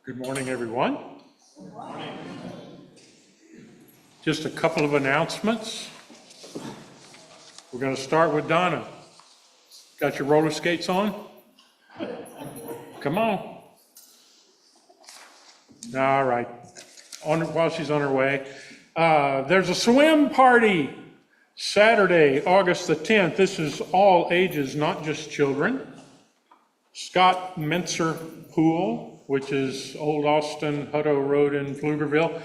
Good morning, everyone. Just a couple of announcements. We're going to start with Donna. Got your roller skates on? Come on. All right. While she's on her way, there's a swim party Saturday, August the 10th. This is all ages, not just children. Scott Mentzer Pool, which is Old Austin, Hutto Road in Pflugerville.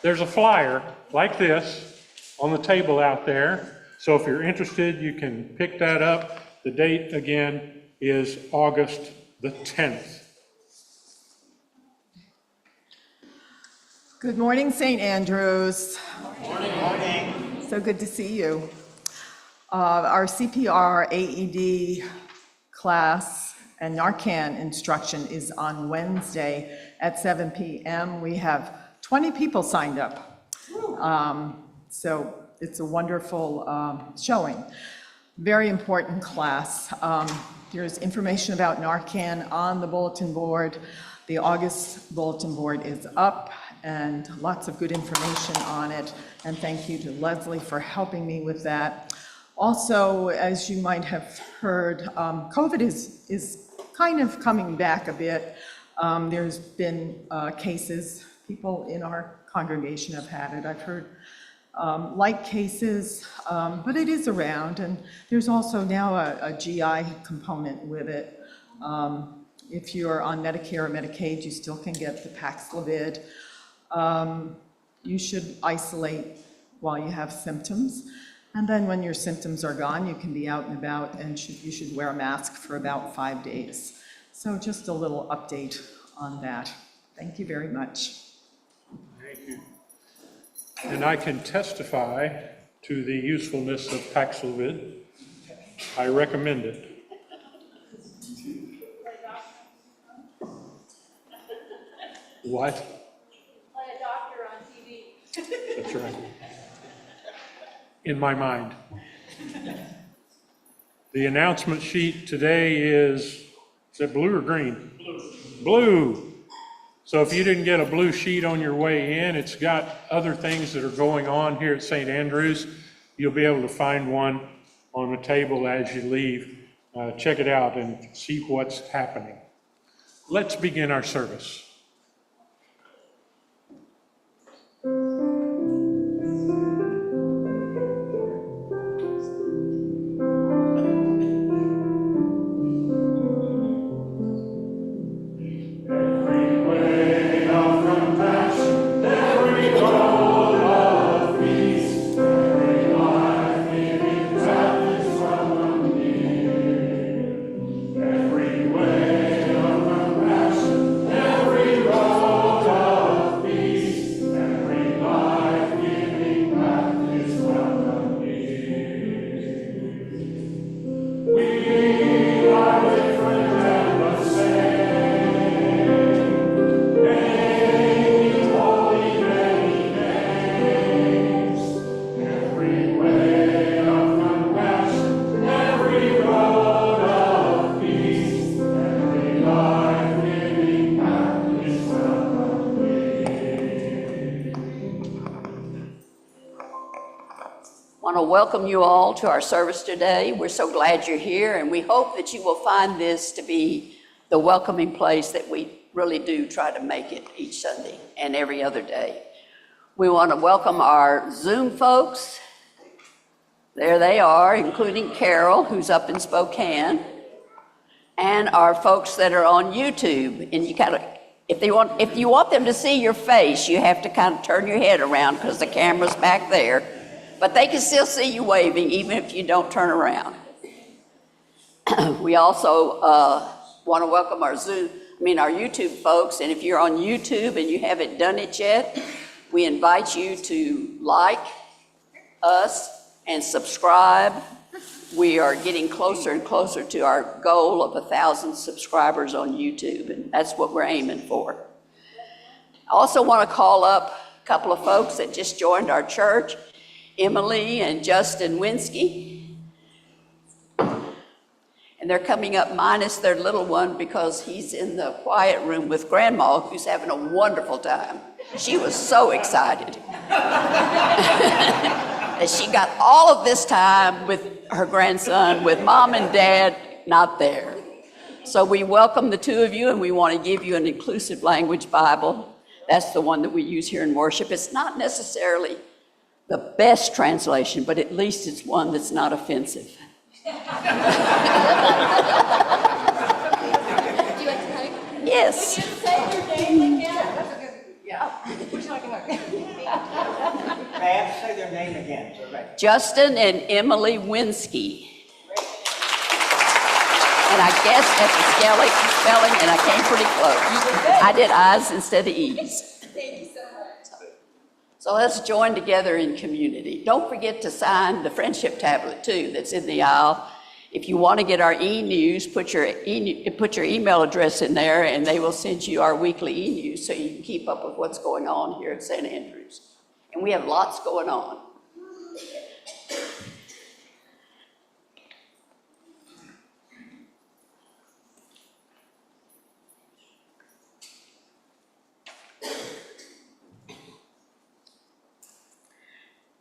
There's a flyer like this on the table out there. So if you're interested, you can pick that up. The date again is August the 10th. Good morning, St. Andrews. Morning. Morning. So good to see you. Our CPR AED class and Narcan instruction is on Wednesday at 7 p.m. We have 20 people signed up. So it's a wonderful showing. Very important class. There's information about Narcan on the bulletin board. The August bulletin board is up and lots of good information on it. And thank you to Leslie for helping me with that. Also, as you might have heard, COVID is kind of coming back a bit. There's been cases, people in our congregation have had it. I've heard light cases, but it is around. And there's also now a GI component with it. If you're on Medicare or Medicaid, you still can get the Paxlovid. You should isolate while you have symptoms. And then when your symptoms are gone, you can be out and about, and you should wear a mask for about 5 days. So just a little update on that. Thank you very much. Thank you. And I can testify to the usefulness of Paxlovid. I recommend it. What? Play a doctor on TV. That's right. In my mind. The announcement sheet today is it blue or green? Blue. So if you didn't get a blue sheet on your way in, it's got other things that are going on here at St. Andrews. You'll be able to find one on the table as you leave. Check it out and see what's happening. Let's begin our service. Welcome you all to our service today. We're so glad you're here, and we hope that you will find this to be the welcoming place that we really do try to make it each Sunday and every other day. We want to welcome our Zoom folks. There they are, including Carol, who's up in Spokane, and our folks that are on YouTube. And you kind of, if you want them to see your face, you have to kind of turn your head around because the camera's back there. But they can still see you waving even if you don't turn around. We also want to welcome our YouTube folks. And if you're on YouTube and you haven't done it yet, we invite you to like us and subscribe. We are getting closer and closer to our goal of 1,000 subscribers on YouTube, and that's what we're aiming for. I also want to call up a couple of folks that just joined our church. Emily and Justin Winsky. And they're coming up minus their little one because he's in the quiet room with Grandma, who's having a wonderful time. She was so excited. And she got all of this time with her grandson, with Mom and Dad not there. So we welcome the two of you, and we want to give you an inclusive language Bible. That's the one that we use here in worship. It's not necessarily the best translation, but at least it's one that's not offensive. Would you like to hug? Yes. Say your name again. May I have to say their name again? So right. Justin and Emily Winsky. And I guessed at the spelling, and I came pretty close. I did I's instead of E's. Thank you so much. So let's join together in community. Don't forget to sign the friendship tablet too that's in the aisle. If you want to get our e-news, put your email address in there, and they will send you our weekly e-news so you can keep up with what's going on here at St. Andrews. And we have lots going on.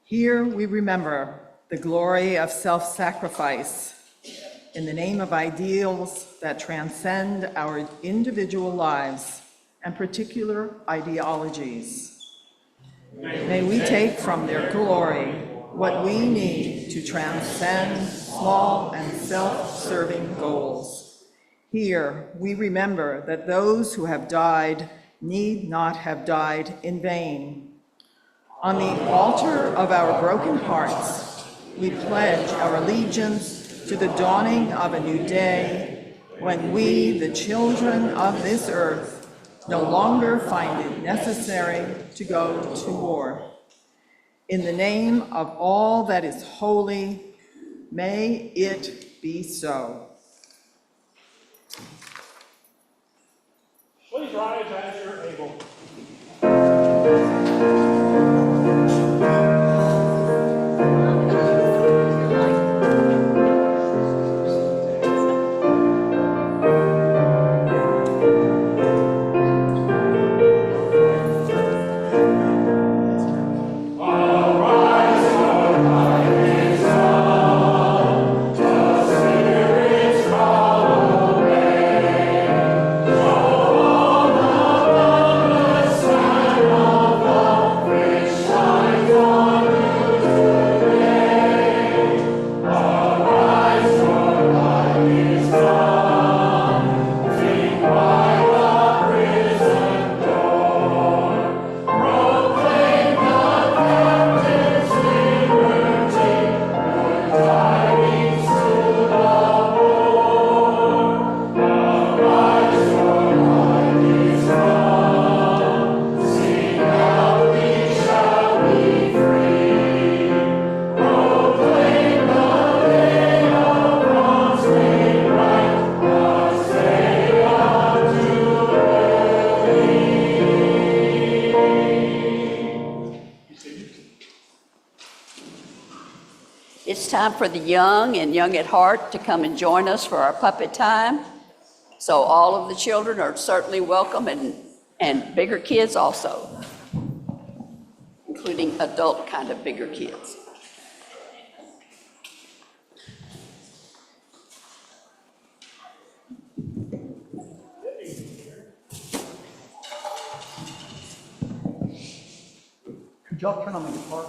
Here we remember the glory of self-sacrifice in the name of ideals that transcend our individual lives and particular ideologies. May we take from their glory what we need to transcend small and self-serving goals. Here we remember that those who have died need not have died in vain. On the altar of our broken hearts, we pledge our allegiance to the dawning of a new day when we, the children of this earth, no longer find it necessary to go to war. In the name of all that is holy, may it be so. Please rise as you're able. It's time for the young and young at heart to come and join us for our puppet time. So all of the children are certainly welcome, and bigger kids also, including adult kind of bigger kids. Could y'all turn on the guitar?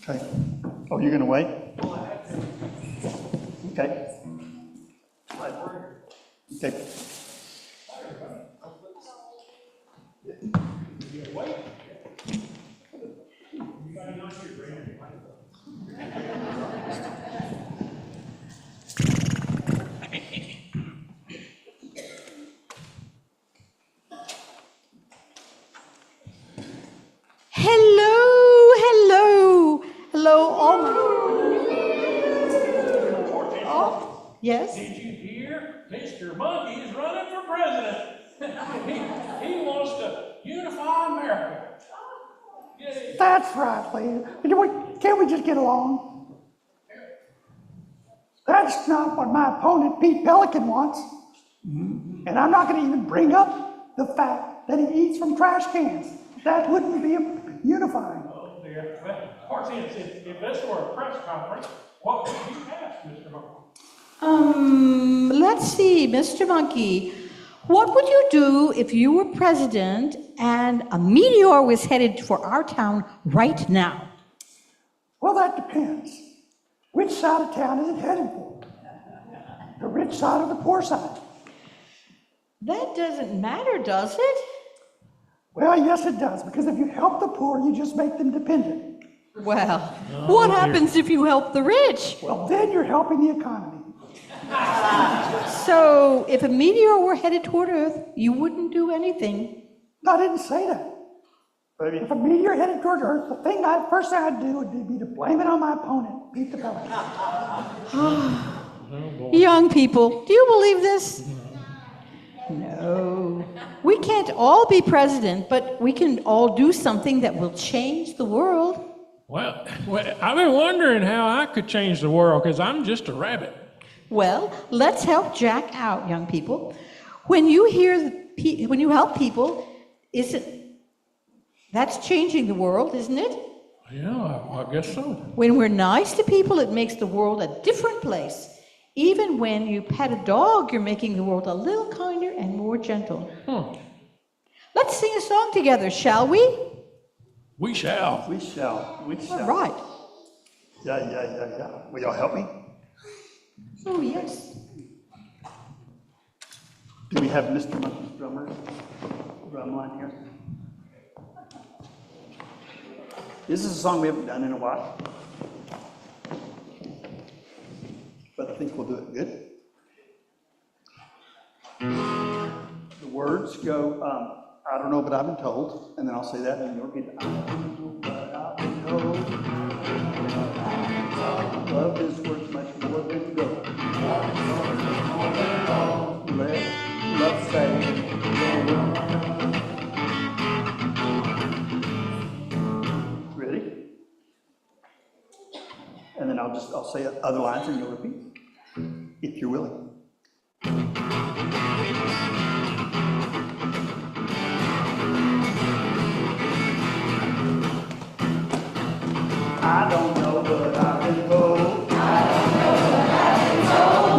Okay. Oh, you're gonna wait? Okay. Okay. Hello, all my... Oh, yes? Did you hear? Mr. Monkey is running for president. He wants to unify America. Yay. That's right, Lee. Can't we just get along? That's not what my opponent, Pete Pelican, wants. And I'm not gonna even bring up the fact that he eats from trash cans. That wouldn't be unifying. Oh, dear. Well, Marcy, if this were a press conference, what would you ask, Mr. Monkey? Let's see, Mr. Monkey. What would you do if you were president and a meteor was headed for our town right now? Well, that depends. Which side of town is it headed for? The rich side or the poor side? That doesn't matter, does it? Well, yes, it does, because if you help the poor, you just make them dependent. Well, what happens if you help the rich? Well, then you're helping the economy. So if a meteor were headed toward Earth, you wouldn't do anything. No, I didn't say that. But if a meteor headed toward Earth, the first thing I'd do would be to blame it on my opponent, Pete the Pelican. Young people, do you believe this? No. We can't all be president, but we can all do something that will change the world. Well, I've been wondering how I could change the world, because I'm just a rabbit. Well, let's help Jack out, young people. When you help people, that's changing the world, isn't it? Yeah, I guess so. When we're nice to people, it makes the world a different place. Even when you pet a dog, you're making the world a little kinder and more gentle. Let's sing a song together, shall we? We shall. We shall. All right. Yeah. Will y'all help me? Oh, yes. Do we have Mr. Monkey's drum line here? This is a song we haven't done in a while, but I think we'll do it good. The words go, I don't know, but I've been told, and then I'll say that, and you'll repeat it. I don't know, but I've been told. Love is worth much more than gold. Let love say, ready? And then I'll say other lines and you'll repeat, if you're willing. I don't know, but I've been told.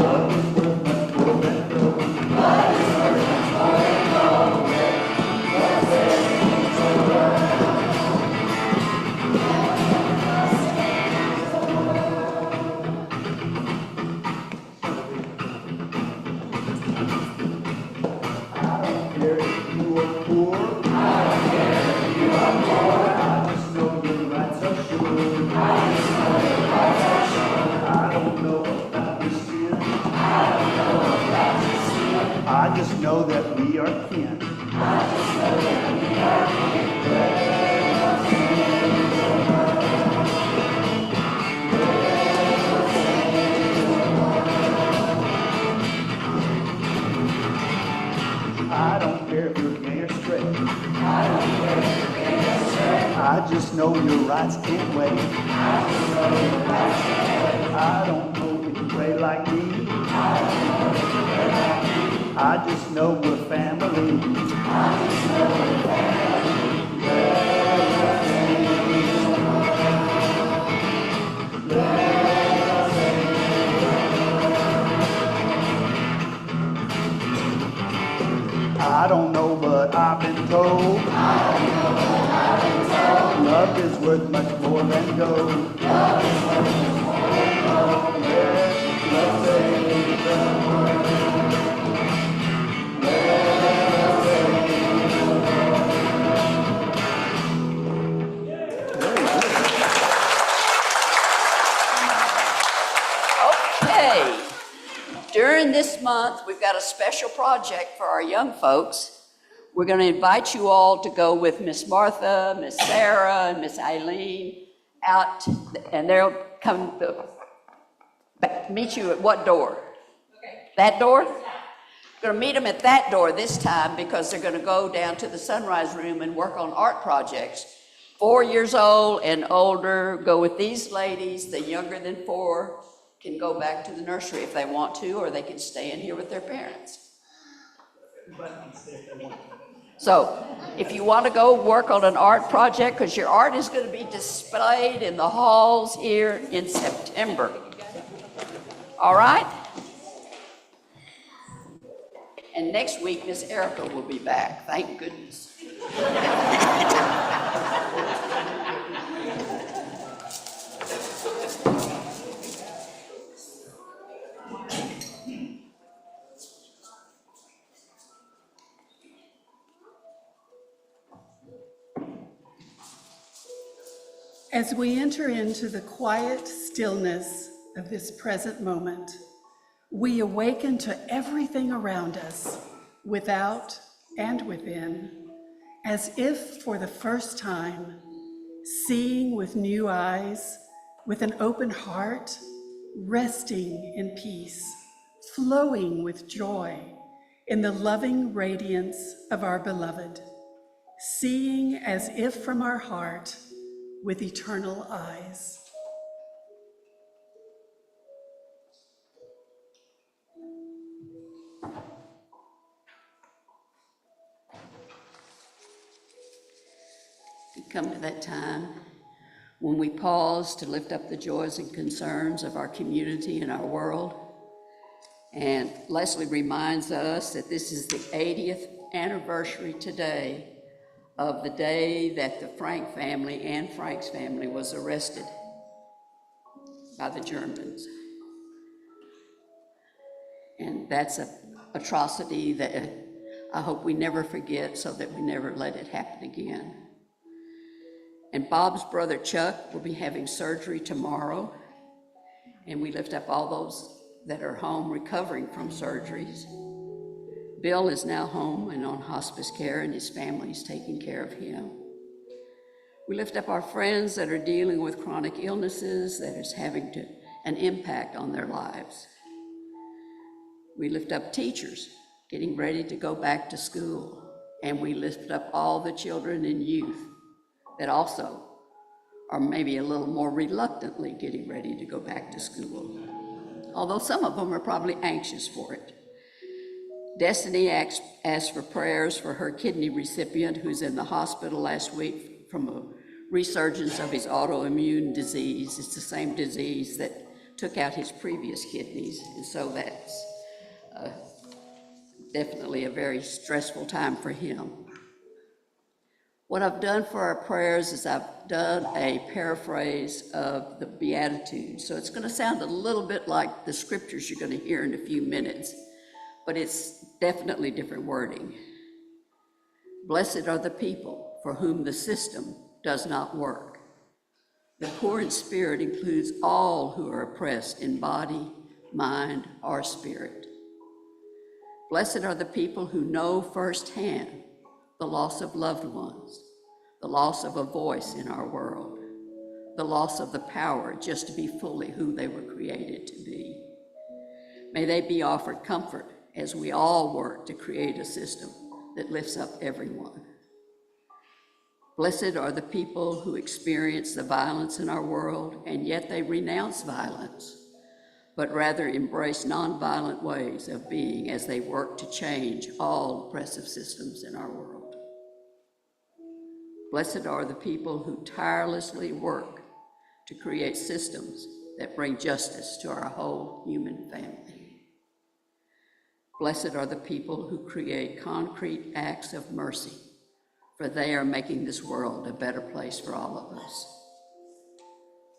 Love is worth much more than gold. I don't care if you are poor. I just know your rights are sure. I don't know about your sin. I just know that we are kin. I don't care if you're gay or straight. I just know your rights can't wait. I don't know if you pray like me. I just know we're family. I don't know, but I've been told. Love is worth much more than gold. Okay. During this month, we've got a special project for our young folks. We're going to invite you all to go with Miss Martha, Miss Sarah, and Miss Eileen out, and they'll come meet you at what door? Okay. That door? Going to meet them at that door this time because they're going to go down to the Sunrise Room and work on art projects. 4 years old and older go with these ladies. The younger than 4 can go back to the nursery if they want to, or they can stay in here with their parents. So if you want to go work on an art project, because your art is going to be displayed in the halls here in September. All right? And next week, Miss Erica will be back, thank goodness. As we enter into the quiet stillness of this present moment, we awaken to everything around us, without and within, as if for the first time, seeing with new eyes, with an open heart, resting in peace, flowing with joy in the loving radiance of our beloved, seeing as if from our heart with eternal eyes. We come to that time when we pause to lift up the joys and concerns of our community and our world. And Leslie reminds us that this is the 80th anniversary today of the day that the Frank family, Anne Frank's family, was arrested by the Germans. And that's an atrocity that I hope we never forget, so that we never let it happen again. And Bob's brother Chuck will be having surgery tomorrow, and we lift up all those that are home recovering from surgeries. Bill is now home and on hospice care, and his family is taking care of him. We lift up our friends that are dealing with chronic illnesses that is having an impact on their lives. We lift up teachers getting ready to go back to school, and we lift up all the children and youth that also are maybe a little more reluctantly getting ready to go back to school, although some of them are probably anxious for it. Destiny asked for prayers for her kidney recipient who's in the hospital last week from a resurgence of his autoimmune disease. It's the same disease that took out his previous kidneys, and so that's definitely a very stressful time for him. What I've done for our prayers is I've done a paraphrase of the Beatitudes. So it's going to sound a little bit like the scriptures you're going to hear in a few minutes, but it's definitely different wording. Blessed are the people for whom the system does not work. The poor in spirit includes all who are oppressed in body, mind, or spirit. Blessed are the people who know firsthand the loss of loved ones, the loss of a voice in our world, the loss of the power just to be fully who they were created to be. May they be offered comfort as we all work to create a system that lifts up everyone. Blessed are the people who experience the violence in our world, and yet they renounce violence, but rather embrace nonviolent ways of being as they work to change all oppressive systems in our world. Blessed are the people who tirelessly work to create systems that bring justice to our whole human family. Blessed are the people who create concrete acts of mercy, for they are making this world a better place for all of us.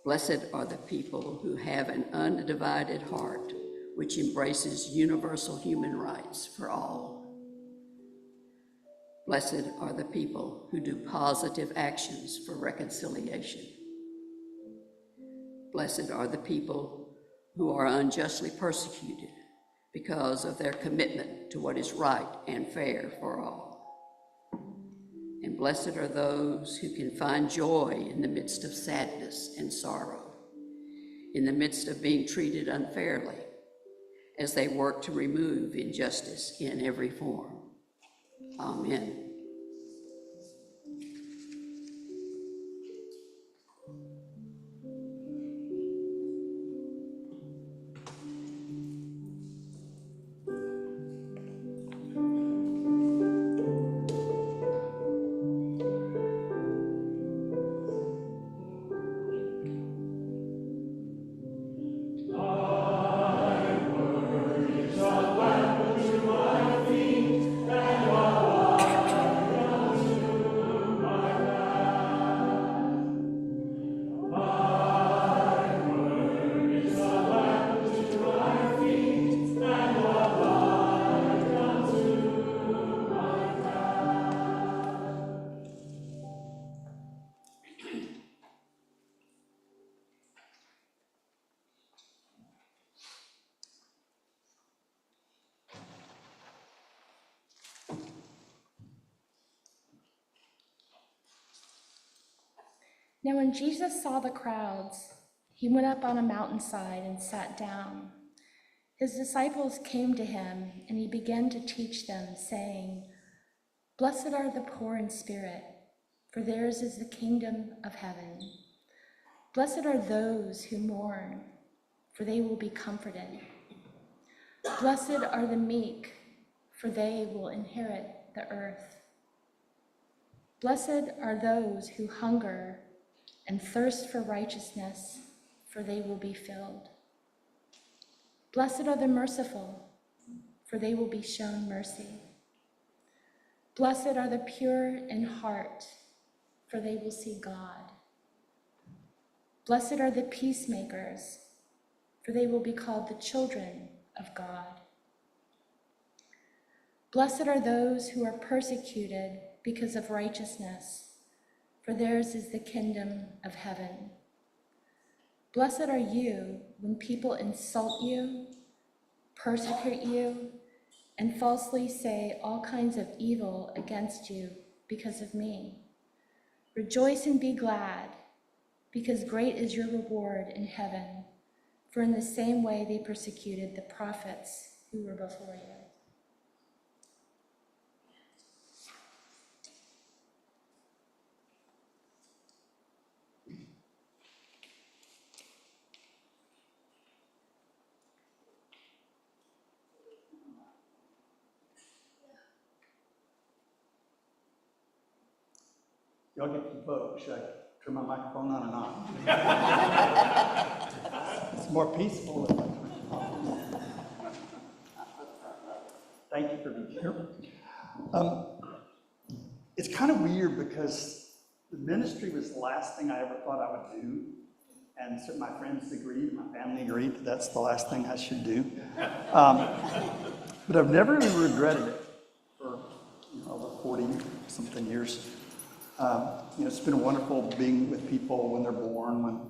Blessed are the people who have an undivided heart, which embraces universal human rights for all. Blessed are the people who do positive actions for reconciliation. Blessed are the people who are unjustly persecuted because of their commitment to what is right and fair for all. And blessed are those who can find joy in the midst of sadness and sorrow, in the midst of being treated unfairly, as they work to remove injustice in every form. Amen. Now when Jesus saw the crowds, he went up on a mountainside and sat down. His disciples came to him, and he began to teach them, saying, "Blessed are the poor in spirit, for theirs is the kingdom of heaven. Blessed are those who mourn, for they will be comforted. Blessed are the meek, for they will inherit the earth. Blessed are those who hunger and thirst for righteousness, for they will be filled. Blessed are the merciful, for they will be shown mercy. Blessed are the pure in heart, for they will see God. Blessed are the peacemakers, for they will be called the children of God. Blessed are those who are persecuted because of righteousness, for theirs is the kingdom of heaven. Blessed are you when people insult you, persecute you, and falsely say all kinds of evil against you because of me. Rejoice and be glad, because great is your reward in heaven, for in the same way they persecuted the prophets who were before you." Y'all get to vote. Should I turn my microphone on or not? It's more peaceful if I turn it on. Thank you for being here. It's kind of weird because the ministry was the last thing I ever thought I would do. And so my friends agreed, my family agreed that that's the last thing I should do. But I've never really regretted it for over 40-something years. It's been wonderful being with people when they're born, when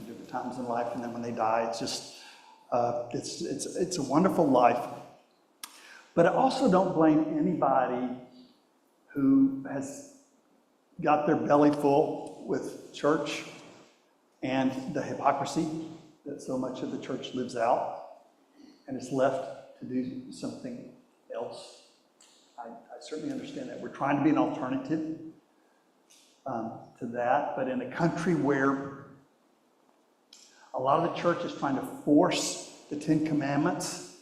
different times in life, and then when they die. It's just, it's a wonderful life. But I also don't blame anybody who has got their belly full with church and the hypocrisy that so much of the church lives out, and is left to do something else. I certainly understand that. We're trying to be an alternative to that, but in a country where a lot of the church is trying to force the Ten Commandments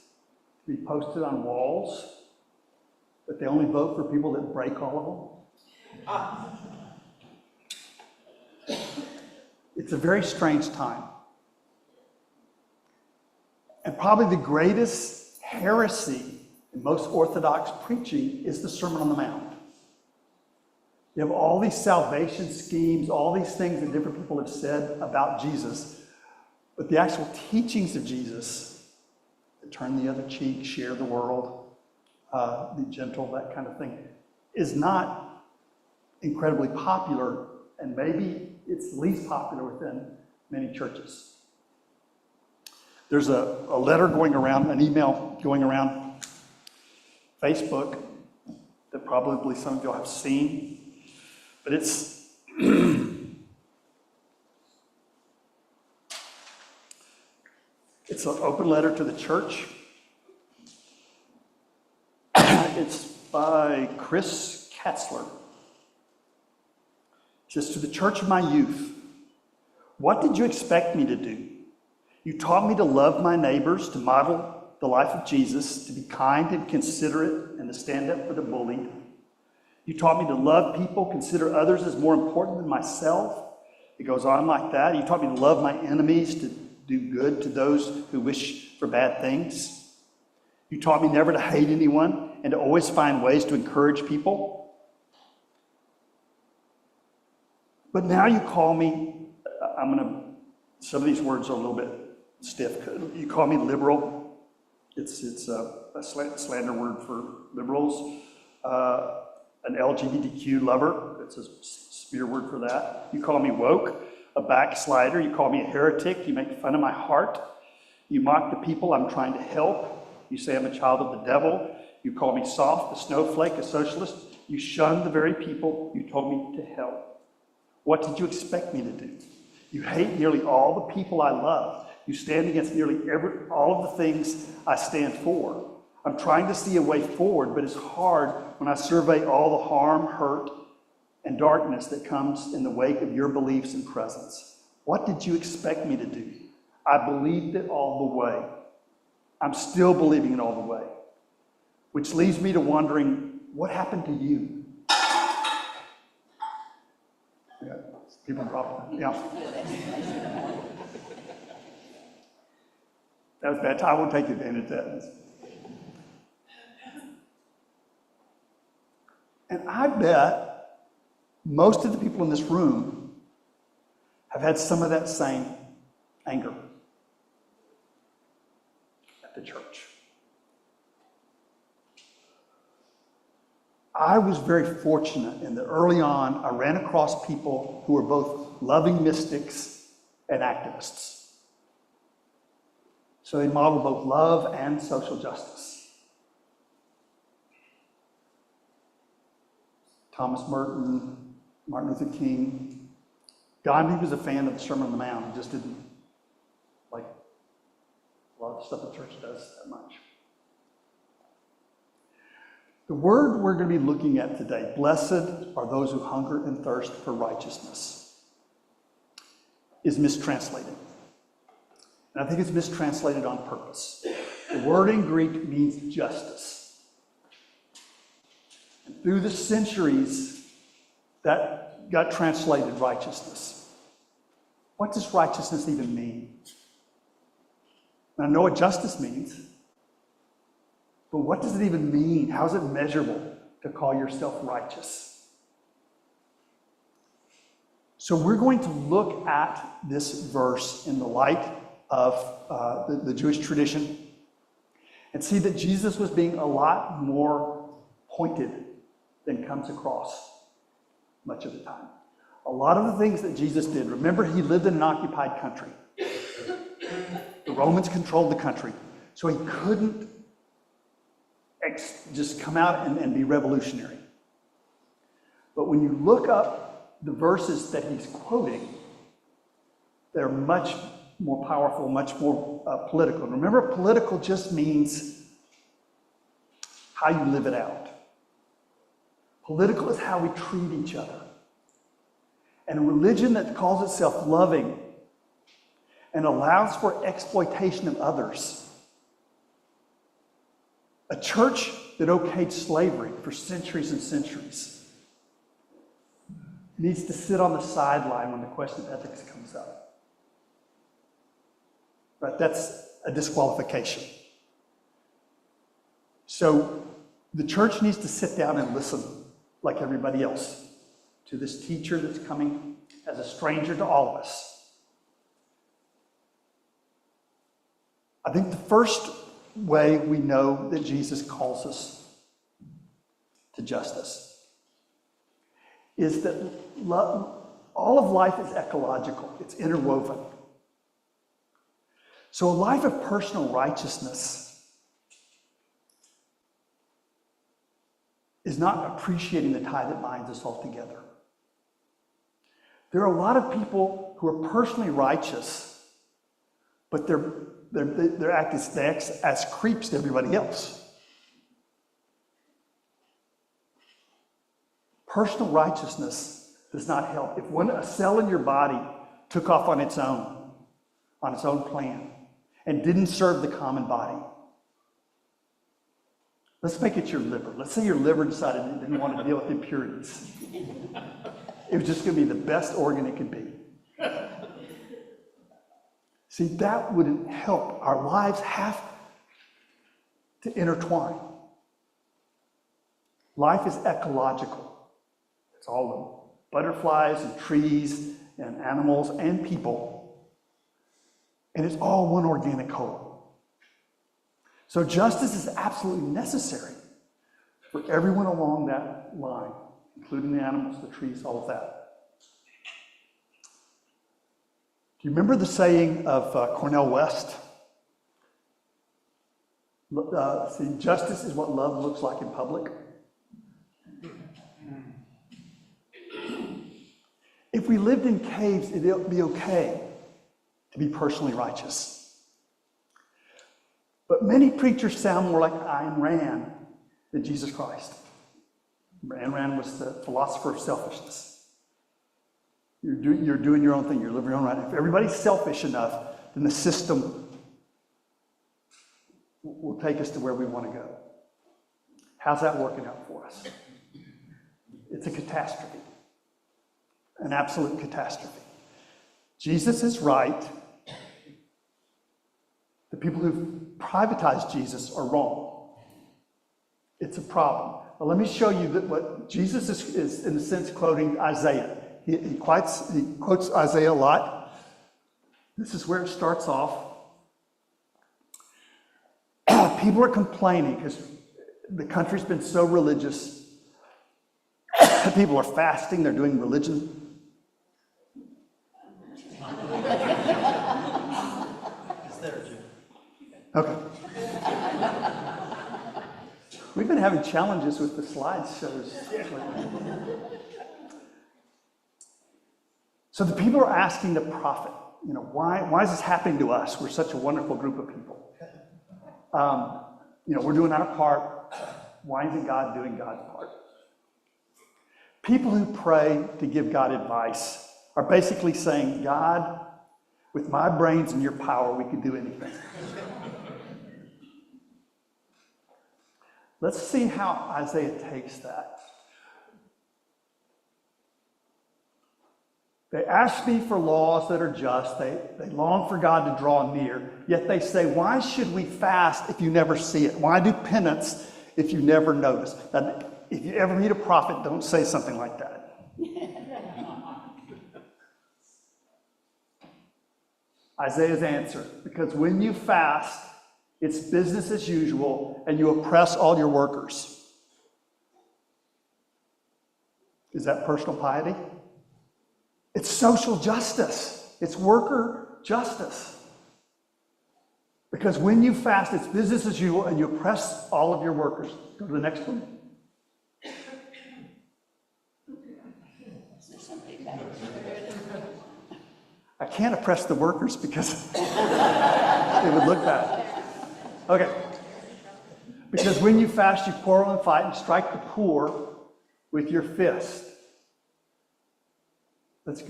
to be posted on walls, but they only vote for people that break all of them. It's a very strange time. And probably the greatest heresy in most Orthodox preaching is the Sermon on the Mount. You have all these salvation schemes, all these things that different people have said about Jesus, but the actual teachings of Jesus, turn the other cheek, share the world, be gentle, that kind of thing, is not incredibly popular, and maybe it's least popular within many churches. There's a letter going around, an email going around Facebook that probably some of you have seen. But it's it's an open letter to the church. It's by Chris Katzler. It says, "To the church of my youth, what did you expect me to do? You taught me to love my neighbors, to model the life of Jesus, to be kind and considerate, and to stand up for the bullied. You taught me to love people, consider others as more important than myself." It goes on like that. You taught me to love my enemies, to do good to those who wish for bad things. You taught me never to hate anyone and to always find ways to encourage people. But now you call me, some of these words are a little bit stiff. You call me liberal. It's a slander word for liberals. An LGBTQ lover, it's a spear word for that. You call me woke, a backslider. You call me a heretic. You make fun of my heart. You mock the people I'm trying to help. You say I'm a child of the devil. You call me soft, a snowflake, a socialist. You shun the very people you told me to help. What did you expect me to do? You hate nearly all the people I love. You stand against nearly all of the things I stand for. I'm trying to see a way forward, but it's hard when I survey all the harm, hurt, and darkness that comes in the wake of your beliefs and presence. What did you expect me to do? I believed it all the way. I'm still believing it all the way. Which leads me to wondering, what happened to you? Yeah, people drop it. Yeah. That was bad. I won't take advantage of that. And I bet most of the people in this room have had some of that same anger at the church. I was very fortunate in that early on, I ran across people who were both loving mystics and activists. So they modeled both love and social justice. Thomas Merton, Martin Luther King. Gandhi was a fan of the Sermon on the Mount. He just didn't like a lot of stuff the church does that much. The word we're going to be looking at today, blessed are those who hunger and thirst for righteousness, is mistranslated. And I think it's mistranslated on purpose. The word in Greek means justice. And through the centuries, that got translated righteousness. What does righteousness even mean? And I know what justice means, but what does it even mean? How is it measurable to call yourself righteous? So we're going to look at this verse in the light of the Jewish tradition and see that Jesus was being a lot more pointed than comes across much of the time. A lot of the things that Jesus did, remember, he lived in an occupied country. The Romans controlled the country, so he couldn't just come out and be revolutionary. But when you look up the verses that he's quoting, they're much more powerful, much more political. And remember, political just means how you live it out. Political is how we treat each other. And a religion that calls itself loving and allows for exploitation of others. A church that okayed slavery for centuries and centuries needs to sit on the sideline when the question of ethics comes up. Right? That's a disqualification. So the church needs to sit down and listen like everybody else to this teacher that's coming as a stranger to all of us. I think the first way we know that Jesus calls us to justice is that all of life is ecological, it's interwoven. So a life of personal righteousness is not appreciating the tie that binds us all together. There are a lot of people who are personally righteous, but they act as creeps to everybody else. Personal righteousness does not help. If a cell in your body took off on its own plan, and didn't serve the common body, let's make it your liver. Let's say your liver decided it didn't want to deal with impurities. It was just going to be the best organ it could be. See, that wouldn't help. Our lives have to intertwine. Life is ecological. It's all the butterflies and trees and animals and people. And it's all one organic whole. So justice is absolutely necessary for everyone along that line, including the animals, the trees, all of that. Do you remember the saying of Cornel West? See, justice is what love looks like in public. If if we lived in caves, it'd be okay to be personally righteous. But many preachers sound more like Ayn Rand than Jesus Christ. Ayn Rand was the philosopher of selfishness. You're doing your own thing. You're living your own right. If everybody's selfish enough, then the system will take us to where we want to go. How's that working out for us? It's a catastrophe, an absolute catastrophe. Jesus is right. The people who privatize Jesus are wrong. It's a problem. Well, let me show you that what Jesus is in a sense, quoting Isaiah. He quotes Isaiah a lot. This is where it starts off. People are complaining because the country's been so religious. People are fasting, they're doing religion. Okay. We've been having challenges with the slideshows. So the people are asking the prophet, why is this happening to us? We're such a wonderful group of people. We're doing our part. Why isn't God doing God's part? People who pray to give God advice are basically saying, God, with my brains and your power, we could do anything. Let's see how Isaiah takes that. They ask me for laws that are just. They long for God to draw near. Yet they say, why should we fast if you never see it? Why do penance if you never notice? Now, if you ever meet a prophet, don't say something like that. Isaiah's answer, because when you fast, it's business as usual, and you oppress all your workers. Is that personal piety? It's social justice. It's worker justice. Because when you fast, it's business as usual, and you oppress all of your workers. Go to the next one. I can't oppress the workers because it would look bad. Okay. Because when you fast, you quarrel and fight and strike the poor with your fist. Let's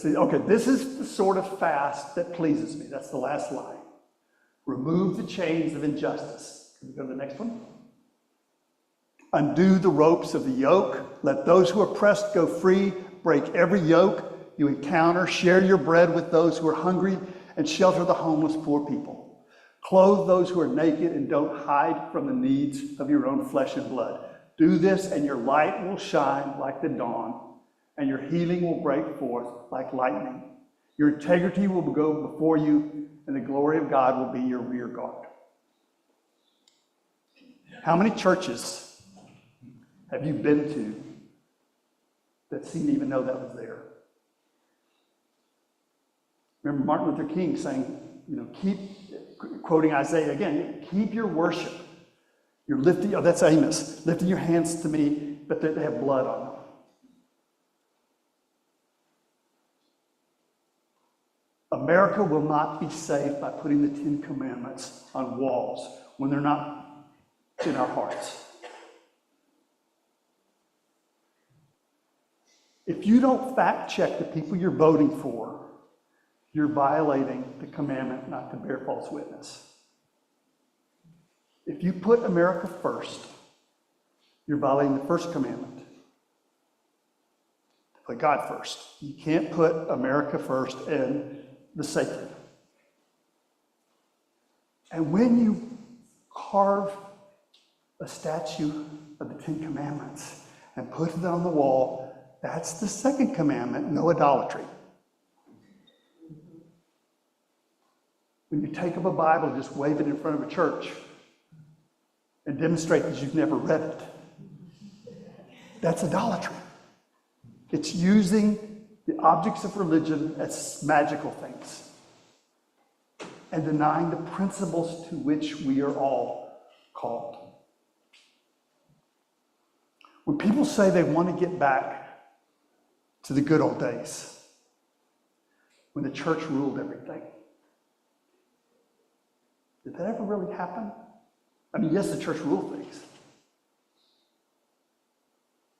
see. Okay, this is the sort of fast that pleases me. That's the last line. Remove the chains of injustice. Can we go to the next one? Undo the ropes of the yoke. Let those who are oppressed go free. Break every yoke you encounter. Share your bread with those who are hungry and shelter the homeless poor people. Clothe those who are naked and don't hide from the needs of your own flesh and blood. Do this and your light will shine like the dawn and your healing will break forth like lightning. Your integrity will go before you and the glory of God will be your rear guard. How many churches have you been to that seemed to even know that was there? Remember Martin Luther King saying, keep, quoting Isaiah again, keep your worship. You're lifting, that's Amos, lifting your hands to me, but they have blood on them. America will not be saved by putting the Ten Commandments on walls when they're not in our hearts. If you don't fact check the people you're voting for, you're violating the commandment not to bear false witness. If you put America first, you're violating the first commandment. To put God first. You can't put America first and the sacred. And when you carve a statue of the Ten Commandments and put it on the wall, that's the second commandment, no idolatry. When you take up a Bible and just wave it in front of a church and demonstrate that you've never read it, that's idolatry. It's using the objects of religion as magical things and denying the principles to which we are all called. When people say they want to get back to the good old days when the church ruled everything. Did that ever really happen? I mean, yes, the church ruled things.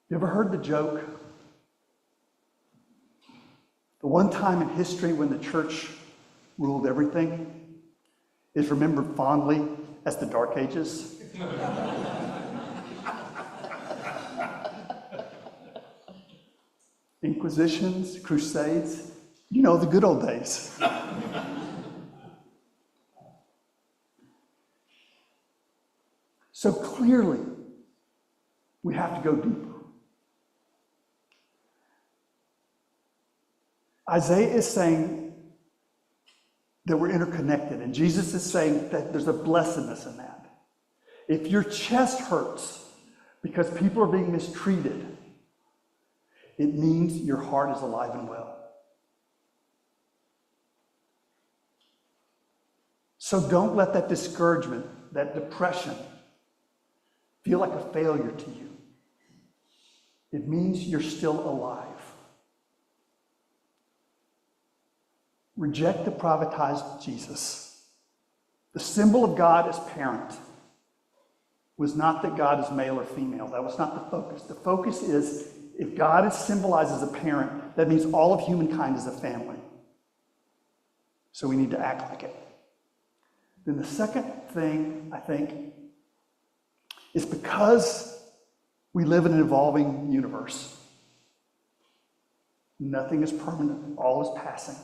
You ever heard the joke? The one time in history when the church ruled everything is remembered fondly as the Dark Ages. Inquisitions, crusades, you know, the good old days. So clearly, we have to go deeper. Isaiah is saying that we're interconnected, and Jesus is saying that there's a blessedness in that. If your chest hurts because people are being mistreated, it means your heart is alive and well. So don't let that discouragement, that depression, feel like a failure to you. It means you're still alive. Reject the privatized Jesus. The symbol of God as parent was not that God is male or female. That was not the focus. The focus is, if God is symbolized as a parent, that means all of humankind is a family. So we need to act like it. Then the second thing, I think, is because we live in an evolving universe. Nothing is permanent, all is passing.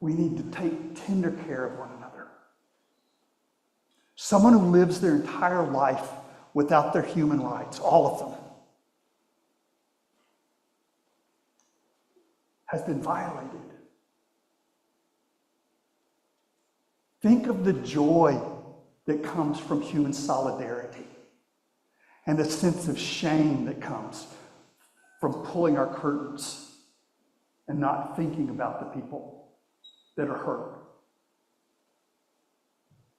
We need to take tender care of one another. Someone who lives their entire life without their human rights, all of them, has been violated. Think of the joy that comes from human solidarity and the sense of shame that comes from pulling our curtains and not thinking about the people that are hurt.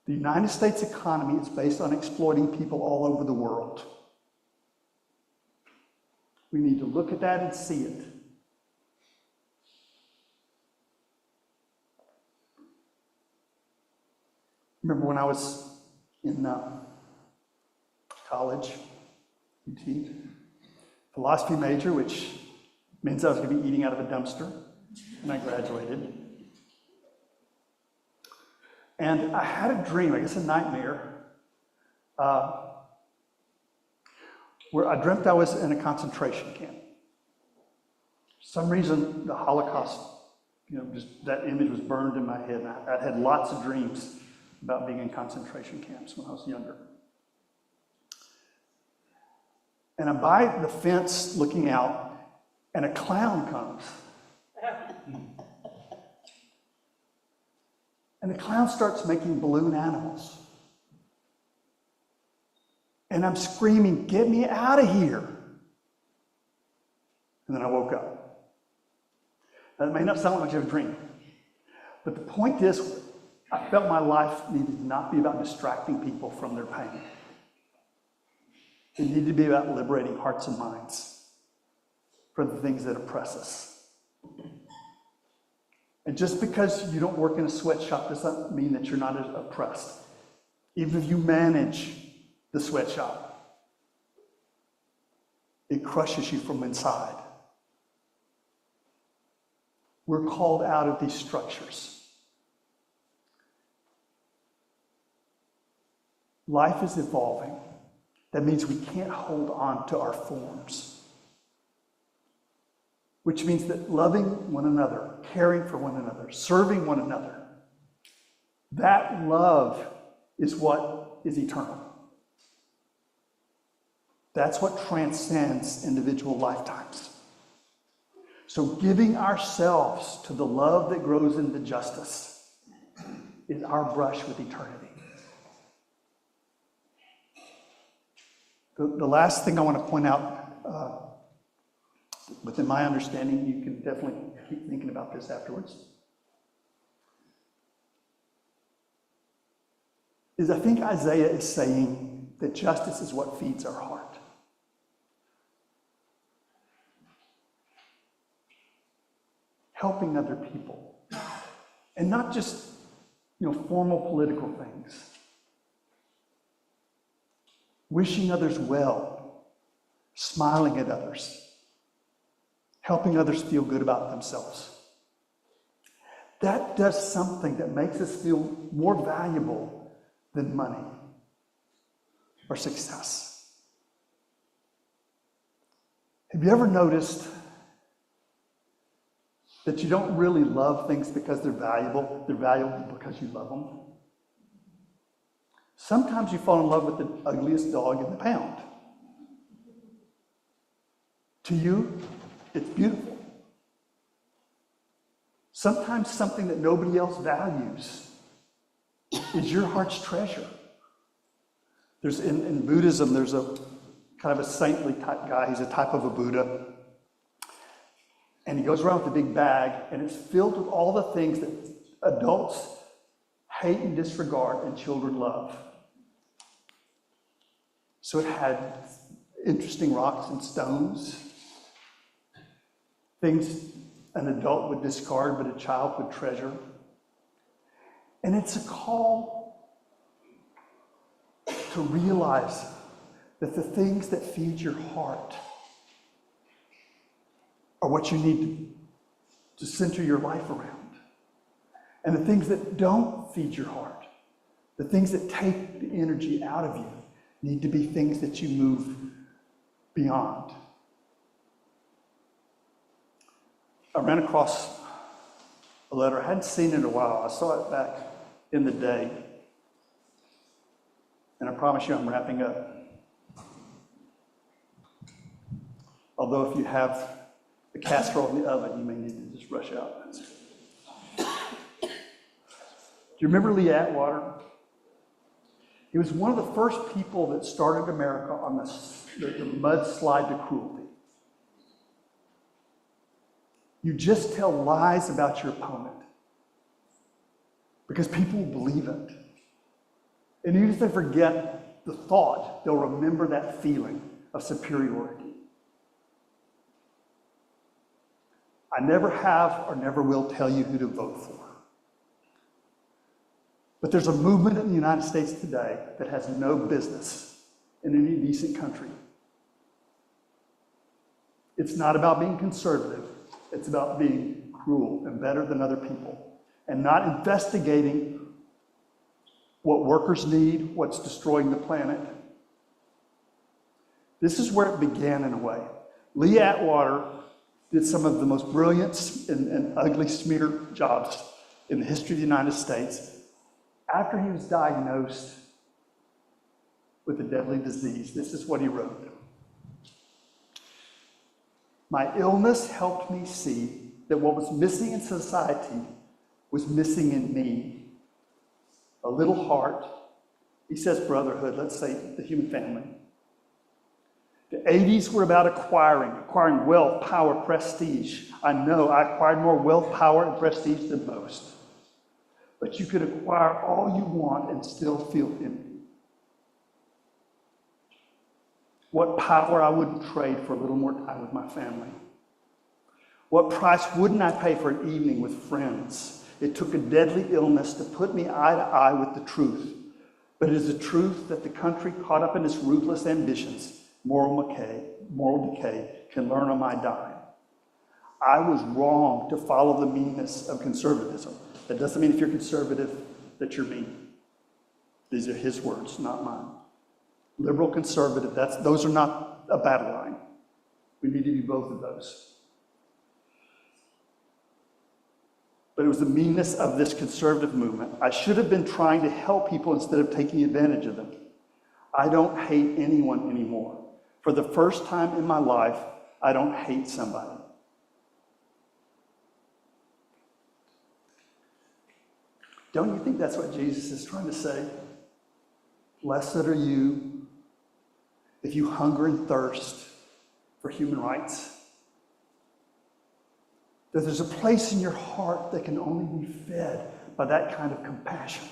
The United States economy is based on exploiting people all over the world. We need to look at that and see it. Remember when I was in college, UT, philosophy major, which means I was going to be eating out of a dumpster, and I graduated. And I had a dream, I guess a nightmare, where I dreamt I was in a concentration camp. For some reason, the Holocaust, just that image was burned in my head, and I had lots of dreams about being in concentration camps when I was younger. And I'm by the fence looking out, and a clown comes. And the clown starts making balloon animals. And I'm screaming, "Get me out of here!" And then I woke up. That may not sound like much of a dream, but the point is, I felt my life needed to not be about distracting people from their pain. It needed to be about liberating hearts and minds from the things that oppress us. And just because you don't work in a sweatshop doesn't mean that you're not oppressed. Even if you manage the sweatshop, it crushes you from inside. We're called out of these structures. Life is evolving. That means we can't hold on to our forms. Which means that loving one another, caring for one another, serving one another, that love is what is eternal. That's what transcends individual lifetimes. So giving ourselves to the love that grows into justice is our brush with eternity. The last thing I want to point out, within my understanding, you can definitely keep thinking about this afterwards, is I think Isaiah is saying that justice is what feeds our heart. helping other people. And not just, formal political things. Wishing others well, smiling at others, helping others feel good about themselves. That does something that makes us feel more valuable than money or success. Have you ever noticed that you don't really love things because they're valuable because you love them? Sometimes you fall in love with the ugliest dog in the pound. To you, it's beautiful. Sometimes something that nobody else values is your heart's treasure. In Buddhism, there's a kind of a saintly type guy. He's a type of a Buddha. And he goes around with a big bag, and it's filled with all the things that adults hate and disregard and children love. So it had interesting rocks and stones, things an adult would discard but a child would treasure. And it's a call to realize that the things that feed your heart are what you need to center your life around. And the things that don't feed your heart, the things that take the energy out of you, need to be things that you move beyond. I ran across a letter. I hadn't seen it in a while. I saw it back in the day. And I promise you I'm wrapping up. Although if you have the casserole in the oven, you may need to just rush out. Do you remember Lee Atwater? He was one of the first people that started America on the mudslide to cruelty. You just tell lies about your opponent because people will believe it. And even if they forget the thought, they'll remember that feeling of superiority. I never have or never will tell you who to vote for. But there's a movement in the United States today that has no business in any decent country. It's not about being conservative. It's about being cruel and better than other people and not investigating what workers need, what's destroying the planet. This is where it began in a way. Lee Atwater did some of the most brilliant and ugly smear jobs in the history of the United States. After he was diagnosed with a deadly disease, this is what he wrote. My illness helped me see that what was missing in society was missing in me. A little heart. He says brotherhood, let's say the human family. The 80s were about acquiring wealth, power, prestige. I know I acquired more wealth, power, and prestige than most. But you could acquire all you want and still feel empty. What power I wouldn't trade for a little more time with my family. What price wouldn't I pay for an evening with friends? It took a deadly illness to put me eye to eye with the truth. But it is the truth that the country caught up in its ruthless ambitions, moral decay, can learn on my dime. I was wrong to follow the meanness of conservatism. That doesn't mean if you're conservative that you're mean. These are his words, not mine. Liberal, conservative, those are not a battle line. We need to be both of those. But it was the meanness of this conservative movement. I should have been trying to help people instead of taking advantage of them. I don't hate anyone anymore. For the first time in my life, I don't hate somebody. Don't you think that's what Jesus is trying to say? Blessed are you if you hunger and thirst for human rights. That there's a place in your heart that can only be fed by that kind of compassion.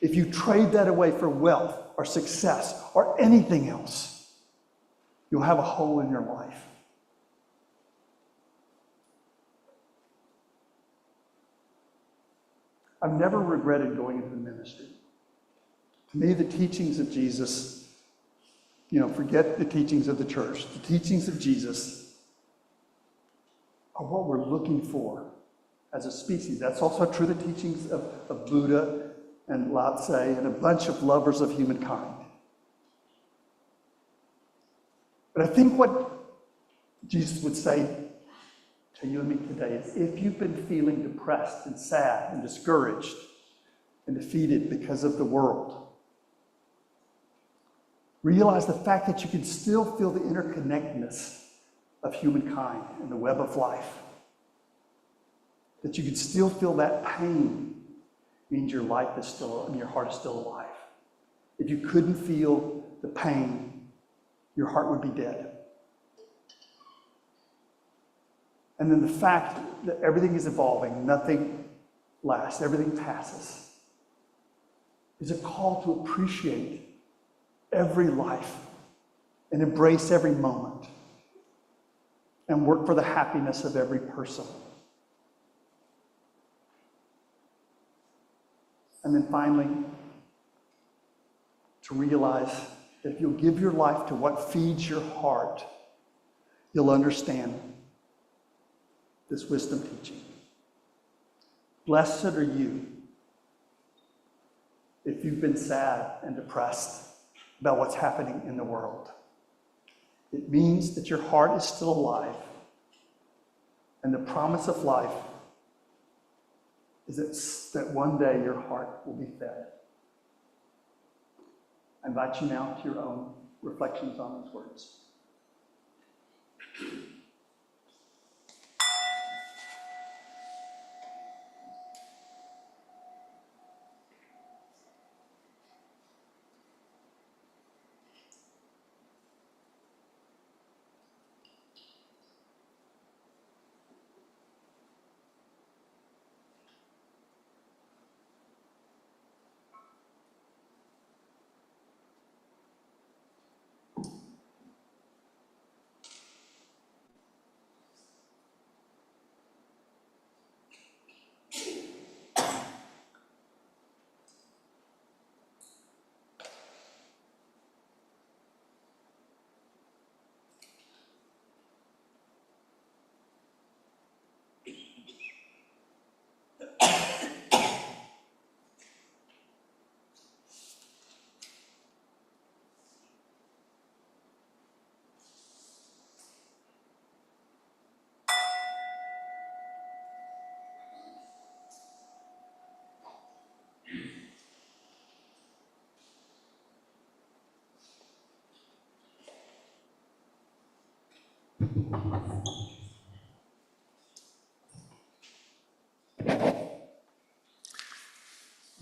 If you trade that away for wealth or success or anything else, you'll have a hole in your life. I've never regretted going into the ministry. To me, the teachings of Jesus, forget the teachings of the church. The teachings of Jesus are what we're looking for as a species. That's also true of the teachings of Buddha and Lao Tse and a bunch of lovers of humankind. But I think what Jesus would say to you and me today is, if you've been feeling depressed and sad and discouraged and defeated because of the world, realize the fact that you can still feel the interconnectedness of humankind and the web of life. That you can still feel that pain means your life is still, and your heart is still alive. If you couldn't feel the pain, your heart would be dead. And then the fact that everything is evolving, nothing lasts, everything passes, is a call to appreciate every life and embrace every moment and work for the happiness of every person. And then finally, to realize that if you'll give your life to what feeds your heart, you'll understand this wisdom teaching. Blessed are you if you've been sad and depressed about what's happening in the world. It means that your heart is still alive, and the promise of life is that one day your heart will be fed. I invite you now to your own reflections on those words.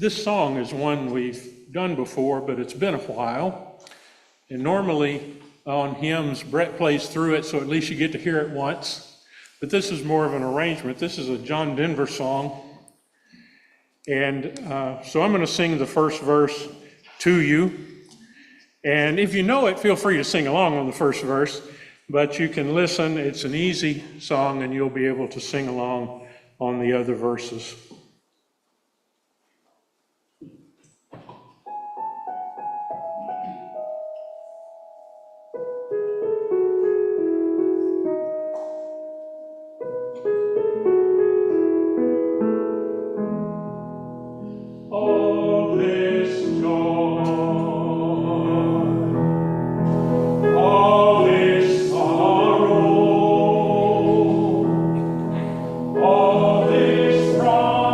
This song is one we've done before, but it's been a while. And normally on hymns, Brett plays through it, so at least you get to hear it once. But this is more of an arrangement. This is a John Denver song. And so I'm going to sing the first verse to you. And if you know it, feel free to sing along on the first verse. But you can listen. It's an easy song, and you'll be able to sing along on the other verses. All this from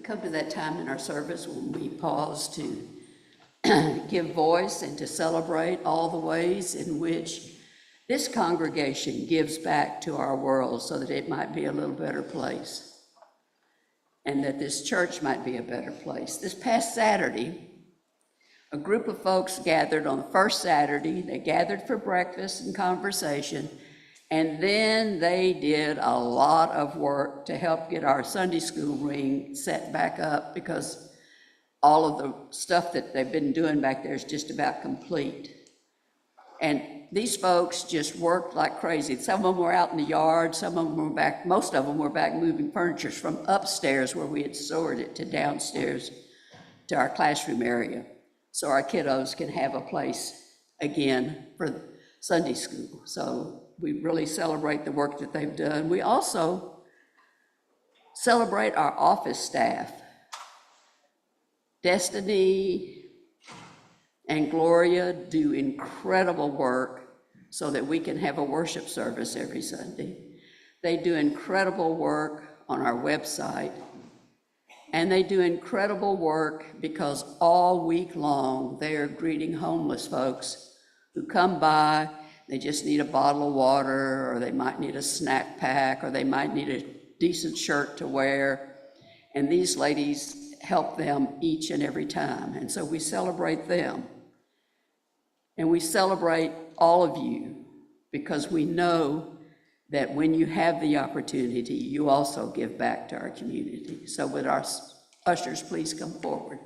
come to that time in our service when we pause to give voice and to celebrate all the ways in which this congregation gives back to our world so that it might be a little better place and that this church might be a better place. This past Saturday, a group of folks gathered on the first Saturday. They gathered for breakfast and conversation, and then they did a lot of work to help get our Sunday school ring set back up because all of the stuff that they've been doing back there is just about complete. And these folks just worked like crazy. Some of them were out in the yard, some of them were back, most of them were back moving furniture from upstairs where we had stored it to downstairs to our classroom area, so our kiddos can have a place again for Sunday school. So we really celebrate the work that they've done. We also celebrate our office staff. Destiny and Gloria do incredible work so that we can have a worship service every Sunday. They do incredible work on our website, and they do incredible work because all week long they are greeting homeless folks who come by. They just need a bottle of water, or they might need a snack pack, or they might need a decent shirt to wear, and these ladies help them each and every time. And so we celebrate them. And we celebrate all of you because we know that when you have the opportunity, you also give back to our community. So would our ushers please come forward?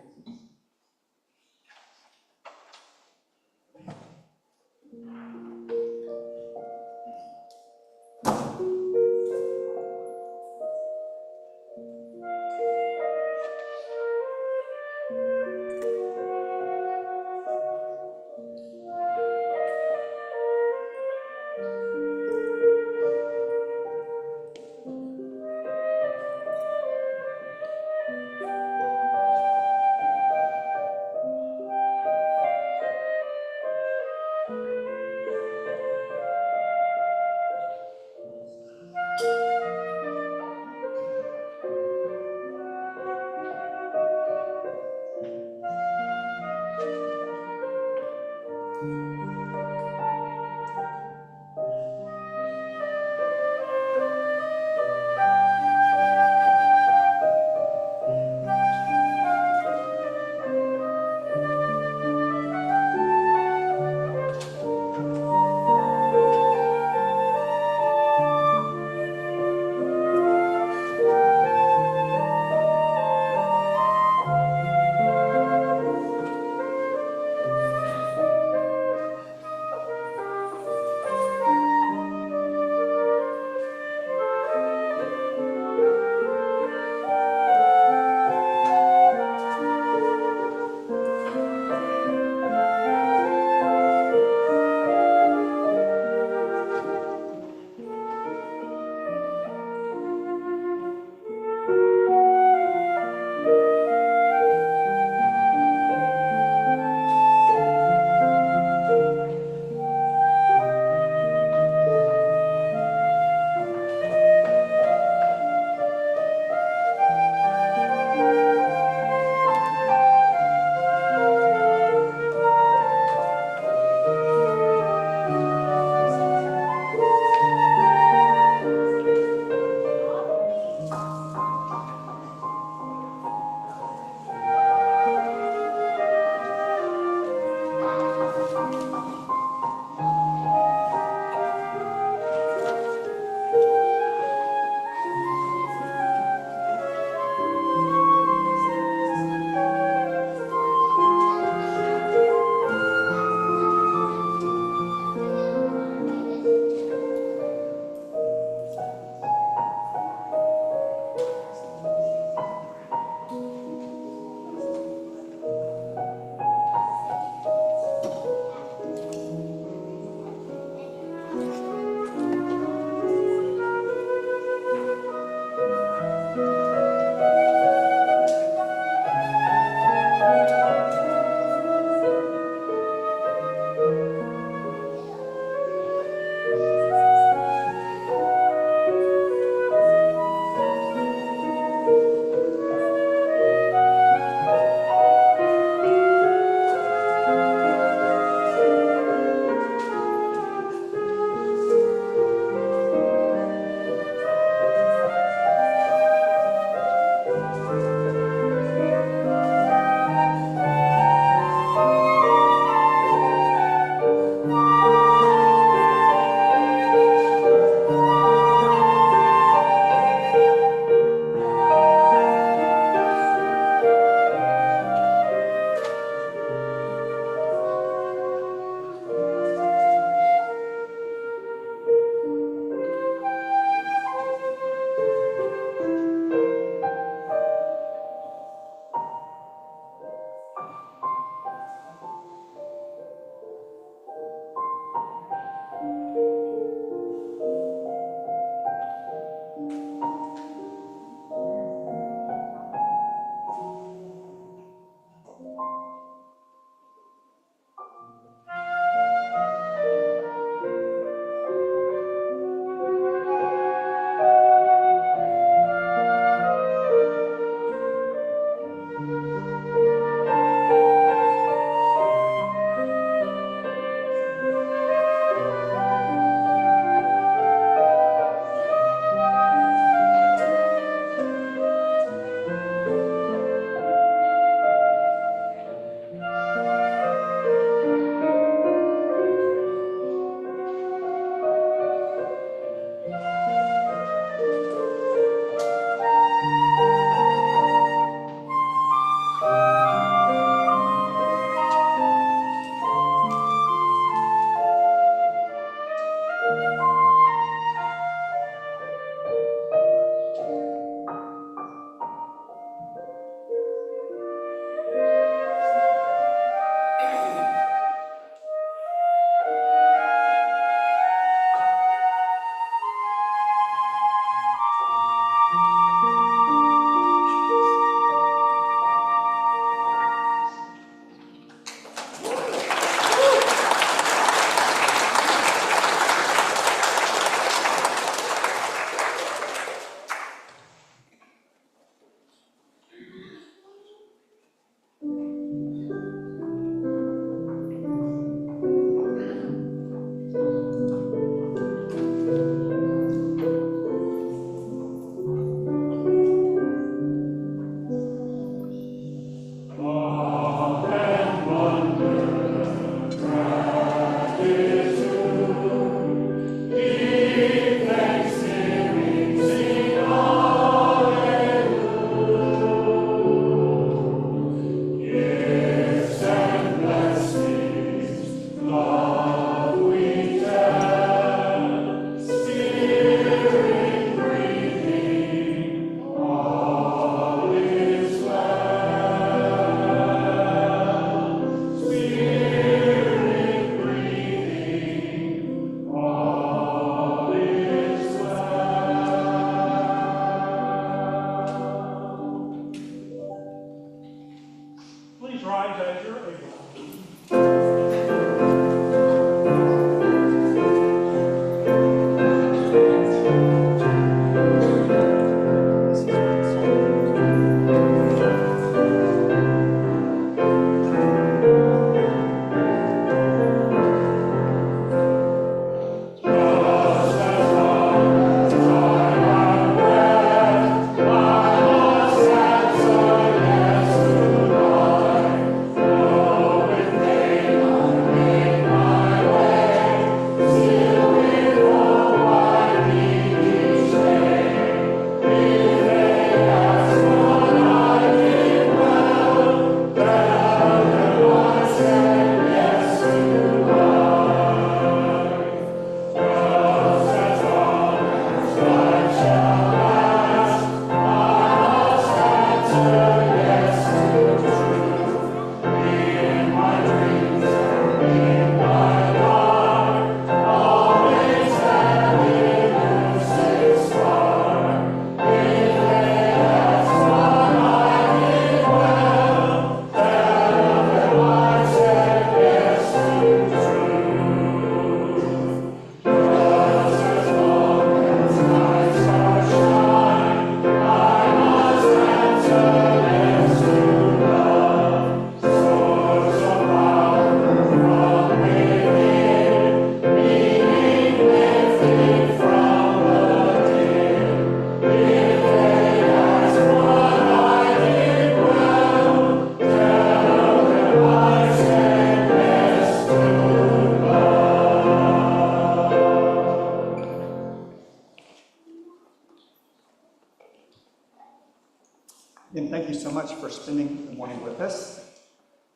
And thank you so much for spending the morning with us.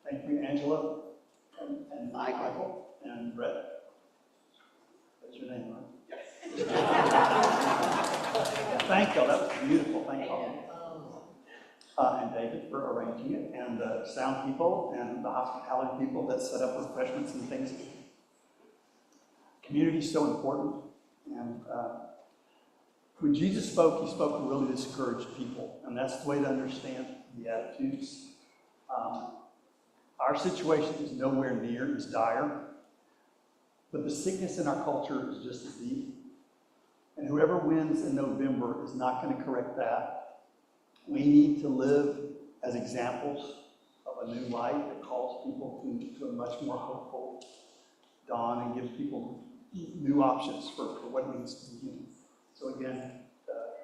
Thank you, Angela, and Michael, and Brett. That's your name, right? Yes. Thank you, that was beautiful, thank you. And David for arranging it, and the sound people, and the hospitality people that set up refreshments and things. Community is so important, and when Jesus spoke, he spoke to really discourage people, and that's the way to understand the attitudes. Our situation is nowhere near as dire, but the sickness in our culture is just as deep. And whoever wins in November is not going to correct that. We need to live as examples of a new light that calls people to a much more hopeful dawn and gives people new options for what it means to be human. So again,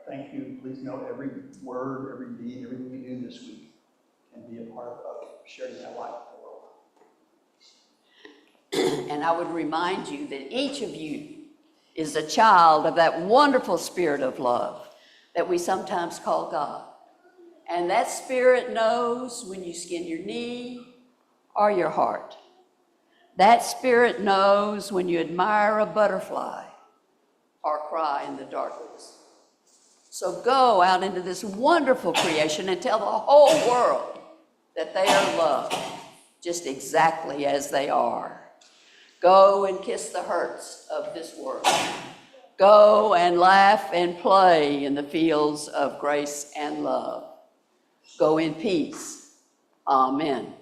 thank you. Please know every word, every deed, everything we do this week can be a part of sharing that light with the world. And I would remind you that each of you is a child of that wonderful spirit of love that we sometimes call God. And that spirit knows when you skin your knee or your heart. That spirit knows when you admire a butterfly or cry in the darkness. So go out into this wonderful creation and tell the whole world that they are loved just exactly as they are. Go and kiss the hurts of this world. Go and laugh and play in the fields of grace and love. Go in peace. Amen.